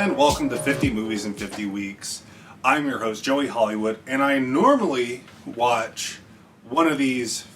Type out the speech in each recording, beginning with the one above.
and welcome to 50 Movies in 50 Weeks. I'm your host, Joey Hollywood, and I normally watch one of these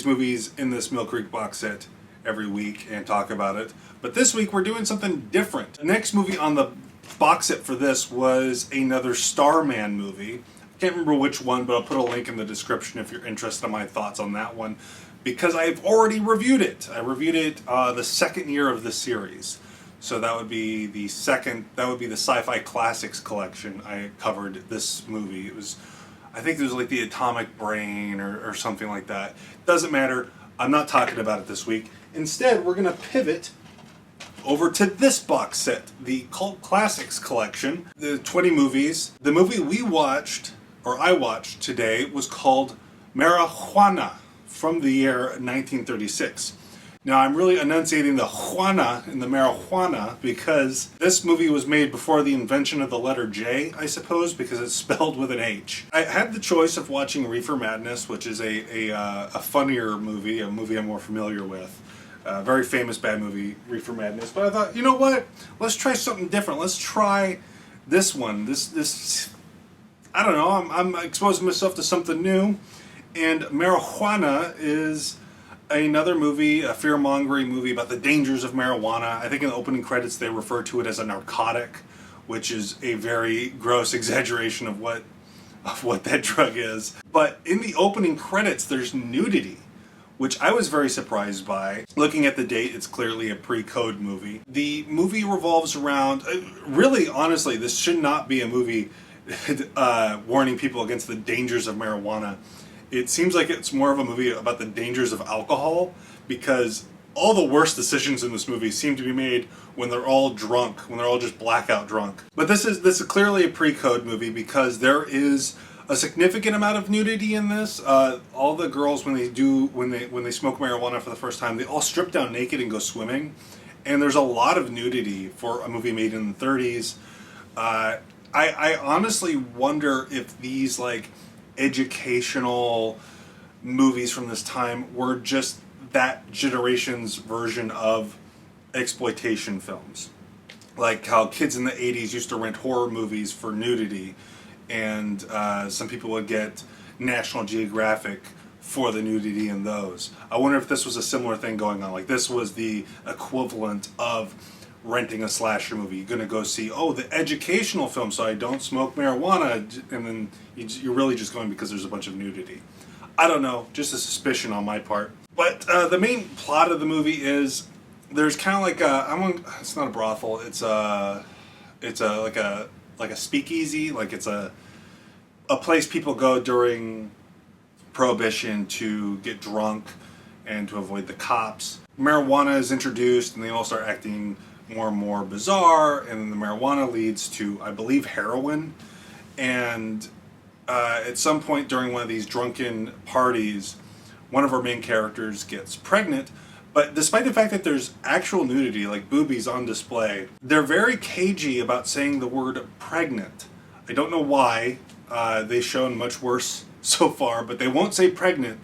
movies in this Mill Creek box set every week and talk about it. But this week we're doing something different. The next movie on the box set for this was another Starman movie. I can't remember which one, but I'll put a link in the description if you're interested in my thoughts on that one, because I've already reviewed it. I reviewed it the second year of the series. So that would be the Sci-fi Classics collection. I covered this movie. I think it was like the Atomic Brain or something like that. Doesn't matter. I'm not talking about it this week. Instead, we're going to pivot over to this box set, the Cult Classics collection, the 20 movies. The movie I watched today was called Marihuana from the year 1936. Now, I'm really enunciating the Juana in the marijuana because this movie was made before the invention of the letter J, I suppose, because it's spelled with an H. I had the choice of watching Reefer Madness, which is a funnier movie, a movie I'm more familiar with. Very famous bad movie, Reefer Madness. But I thought, you know what? Let's try something different. Let's try this one. This I don't know. I'm exposing myself to something new. And Marijuana is another movie, a fear-mongering movie about the dangers of marijuana. I think in the opening credits they refer to it as a narcotic, which is a very gross exaggeration of what that drug is. But in the opening credits there's nudity, which I was very surprised by. Looking at the date, it's clearly a pre-code movie. The movie revolves around, really honestly, this should not be a movie warning people against the dangers of marijuana. It seems like it's more of a movie about the dangers of alcohol, because all the worst decisions in this movie seem to be made when they're all drunk, when they're all just blackout drunk. But this is clearly a pre-code movie because there is a significant amount of nudity in this. All the girls when they smoke marijuana for the first time, they all strip down naked and go swimming, and there's a lot of nudity for a movie made in the 30s. I honestly wonder if these educational movies from this time were just that generation's version of exploitation films. Like how kids in the 80s used to rent horror movies for nudity, and some people would get National Geographic for the nudity in those. I wonder if this was a similar thing going on. Like this was the equivalent of renting a slasher movie. You're going to go see, the educational film, so I don't smoke marijuana, and then you're really just going because there's a bunch of nudity. I don't know, just a suspicion on my part. But the main plot of the movie is there's kind of like it's not a brothel, it's like a speakeasy, like it's a place people go during Prohibition to get drunk and to avoid the cops. Marijuana is introduced and they all start acting more and more bizarre, and then the marijuana leads to, I believe, heroin. And at some point during one of these drunken parties, one of our main characters gets pregnant, but despite the fact that there's actual nudity, like boobies on display, they're very cagey about saying the word pregnant. I don't know why. They've shown much worse so far, but they won't say pregnant.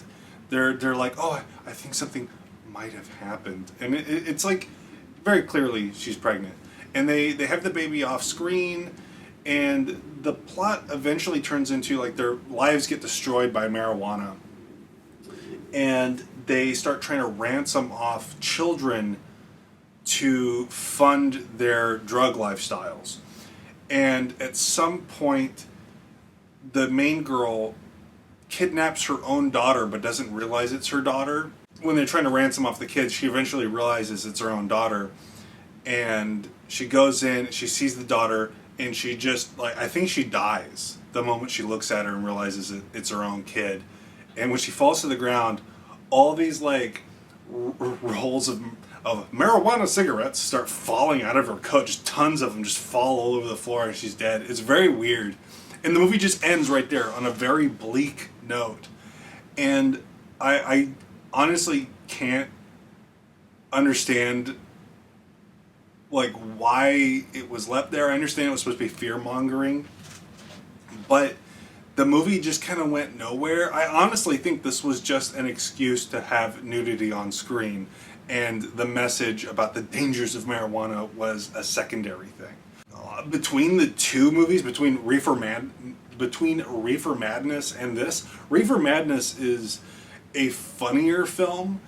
They're like, I think something might have happened. And it's like, very clearly she's pregnant, and they have the baby off screen, and the plot eventually turns into like their lives get destroyed by marijuana, and they start trying to ransom off children to fund their drug lifestyles. And at some point the main girl kidnaps her own daughter but doesn't realize it's her daughter. When they're trying to ransom off the kids, she eventually realizes it's her own daughter, and she goes in, she sees the daughter, and she just, I think she dies the moment she looks at her and realizes it's her own kid. And when she falls to the ground, all these rolls of marijuana cigarettes start falling out of her coat. Just tons of them just fall all over the floor, and she's dead. It's very weird. And the movie just ends right there on a very bleak note. And I honestly can't understand why it was left there. I understand it was supposed to be fear-mongering, but the movie just kind of went nowhere. I honestly think this was just an excuse to have nudity on screen, and the message about the dangers of marijuana was a secondary thing. between the two movies, between Reefer Madness and this, Reefer Madness is a funnier film.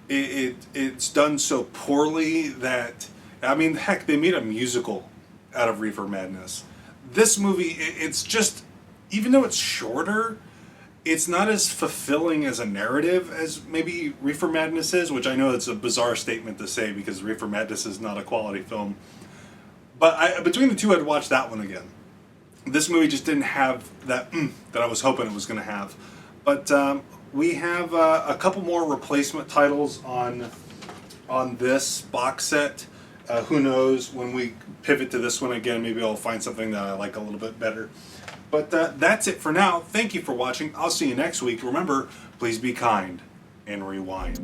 It's done so poorly that, I mean, heck, they made a musical out of Reefer Madness. This movie, it's just, even though it's shorter, it's not as fulfilling as a narrative as maybe Reefer Madness is, which I know it's a bizarre statement to say because Reefer Madness is not a quality film. But between the two, I'd watch that one again. This movie just didn't have that that I was hoping it was going to have. But we have a couple more replacement titles on this box set. Who knows, when we pivot to this one again, maybe I'll find something that I like a little bit better. But that's it for now. Thank you for watching. I'll see you next week. Remember, please be kind and rewind.